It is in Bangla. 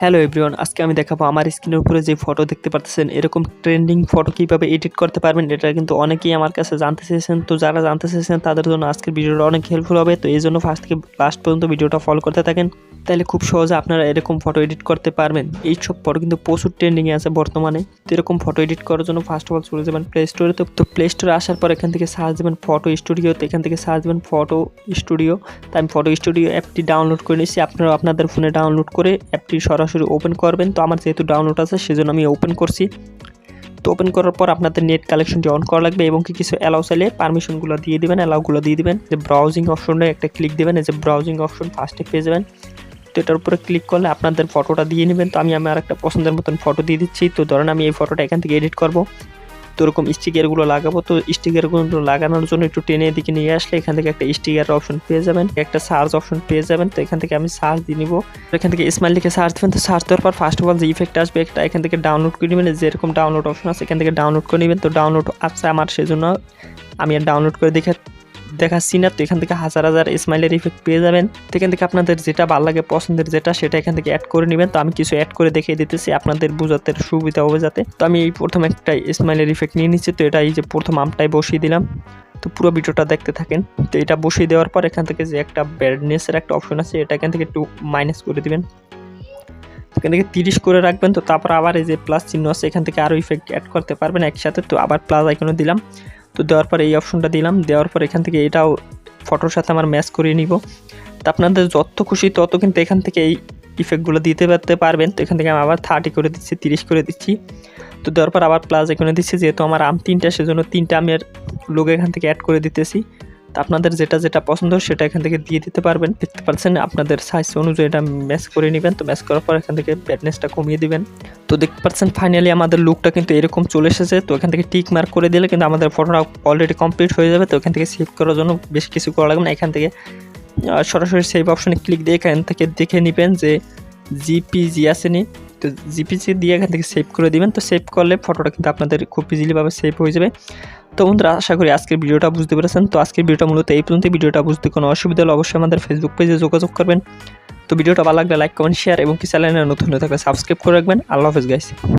হ্যালো এভরিওয়ান, আজকে আমি দেখাবো আমার স্ক্রিনের উপরে যে ফটো দেখতে পাচ্ছেন এরকম ট্রেন্ডিং ফটো কিভাবে এডিট করতে পারবেন। এটা কিন্তু অনেকেই আমার কাছে জানতে চেয়েছেন। তো যারা জানতে চেয়েছেন তাদের জন্য আজকের ভিডিওটা অনেক হেল্পফুল হবে। তো এই জন্য ফার্স্ট থেকে লাস্ট পর্যন্ত ভিডিওটা ফলো করতে থাকেন, তাহলে খুব সহজে আপনারা এরকম ফটো এডিট করতে পারবেন। এইসব ফটো কিন্তু প্রচুর ট্রেন্ডিংয়ে আছে বর্তমানে। তো এরকম ফটো এডিট করার জন্য ফার্স্ট অফ অল চলে যাবেন প্লে স্টোরে। তো প্লে স্টোরে আসার পর এখান থেকে সার্চ দেবেন ফটো স্টুডিও। তো এখান থেকে সার্চ দেবেন ফটো স্টুডিও। তো আমি ফটো স্টুডিও অ্যাপটি ডাউনলোড করে নিয়েছি। আপনারা আপনাদের ফোনে ডাউনলোড করে অ্যাপটি সরাসরি ওপেন করবেন। তো আমার যেহেতু ডাউনলোড আছে সেজন্য আমি ওপেন করছি। তো ওপেন করার পর আপনাদের নেট কালেকশনটি অন করা লাগবে এবং কিছু অ্যালাউ চাইলে পারমিশনগুলো দিয়ে দিবেন, অ্যালাউগুলো দিয়ে দিবেন। যে ব্রাউজিং অপশনে একটা ক্লিক দেবেন, এই যে ব্রাউজিং অপশন ফার্স্টে পেয়ে যাবেন। তো এটার উপরে ক্লিক করলে আপনাদের ফটোটা দিয়ে নেবেন। তো আমি আমার একটা পছন্দের মতন ফটো দিয়ে দিচ্ছি। তো ধরেন আমি এই ফটোটা এখান থেকে এডিট করব। তো এরকম স্টিকারগুলো লাগাবো। তো স্টিকারগুলো লাগানোর জন্য একটু টেনে এদিকে নিয়ে আসলে এখান থেকে একটা স্টিকার অপশন পেয়ে যাবেন, একটা সার্চ অপশন পেয়ে যাবেন। তো এখান থেকে আমি সার্চ দিয়ে নিব। এখান থেকে স্মাইল লিখে সার্চ দেবেন। তো সার্চ দেওয়ার পর ফার্স্ট অফ অল যে ইফেক্ট আসবে একটা এখান থেকে ডাউনলোড করে নেবেন। যেরকম ডাউনলোড অপশন আছে এখান থেকে ডাউনলোড করে নেবেন। তো ডাউনলোড আছে আমার, সেজন্য আমি আর ডাউনলোড করে দেখাচ্ছি না। তো এখান থেকে হাজার হাজার স্মাইলের ইফেক্ট পেয়ে যাবেন। তো এখান থেকে আপনাদের যেটা ভালো লাগে পছন্দের যেটা সেটা এখান থেকে অ্যাড করে নেবেন। তো আমি কিছু অ্যাড করে দেখিয়ে দিতেছি আপনাদের বোঝাতে সুবিধা হবে যাতে। তো আমি এই প্রথম একটা স্মাইলের ইফেক্ট নিয়ে নিচ্ছি। তো এটা এই যে প্রথম আমটাই বসিয়ে দিলাম। তো পুরো ভিডিওটা দেখতে থাকেন। তো এটা বসিয়ে দেওয়ার পর এখান থেকে যে একটা ব্রাইটনেসের একটা অপশন আছে এটা এখান থেকে একটু মাইনাস করে দিবেন। এখান থেকে 30 করে রাখবেন। তো তারপর আবার এই যে প্লাস চিহ্ন আছে এখান থেকে আরও ইফেক্ট অ্যাড করতে পারবেন একসাথে। তো আবার প্লাস আইকনে দিলাম। তো দেওয়ার পর এই অপশনটা দিলাম। দেওয়ার পর এখান থেকে এটাও ফটোর সাথে আমার ম্যাচ করিয়ে নিব। তো আপনাদের যত খুশি তত কিন্তু এখান থেকে এই ইফেক্টগুলো দিতে পারবেন। তো এখান থেকে আমি আবার 30 করে দিচ্ছি, 30 করে দিচ্ছি। তো দেওয়ার পর আবার প্লাস এখানে দিচ্ছি। যেহেতু আমার আম 3টা সেজন্য 3টা আমের লোগো এখান থেকে অ্যাড করে দিতেছি। তো আপনাদের যেটা যেটা পছন্দ সেটা এখান থেকে দিয়ে দিতে পারবেন। দেখতে পাচ্ছেন আপনাদের সাইজ অনুযায়ী এটা ম্যাচ করে নেবেন। তো ম্যাচ করার পর এখান থেকে ব্রাইটনেসটা কমিয়ে দিবেন। তো দেখতে পাচ্ছেন ফাইনালি আমাদের লুকটা কিন্তু এরকম চলে এসেছে। তো এখান থেকে টিক মার্ক করে দিলে কিন্তু আমাদের ফটোটা অলরেডি কমপ্লিট হয়ে যাবে। তো এখান থেকে সেভ করার জন্য বেশ কিছু করা লাগবে না। এখান থেকে সরাসরি সেভ অপশনে ক্লিক দিয়ে এখান থেকে দেখে নেবেন যে জিপিজি আসেনি। তো জিপিজি দিয়ে এখান থেকে সেভ করে দিবেন। তো সেভ করলে ফটোটা কিন্তু আপনাদের খুব ইজিলিভাবে সেভ হয়ে যাবে। তো বন্ধুরা আশা করি আজকের ভিডিওটা বুঝতে পেরেছেন। তো আজকের ভিডিওটা মূলত এই পর্যন্ত। ভিডিওটা বুঝতে কোনো অসুবিধা হলে অবশ্যই আমাদের ফেসবুক পেজে যোগাযোগ করবেন। তো ভিডিওটা ভালো লাগলে লাইক কমেন্ট শেয়ার এবং চ্যানেলে নতুন হয়ে থাকলে সাবস্ক্রাইব করে রাখবেন। আল্লাহ হাফেজ গাইস।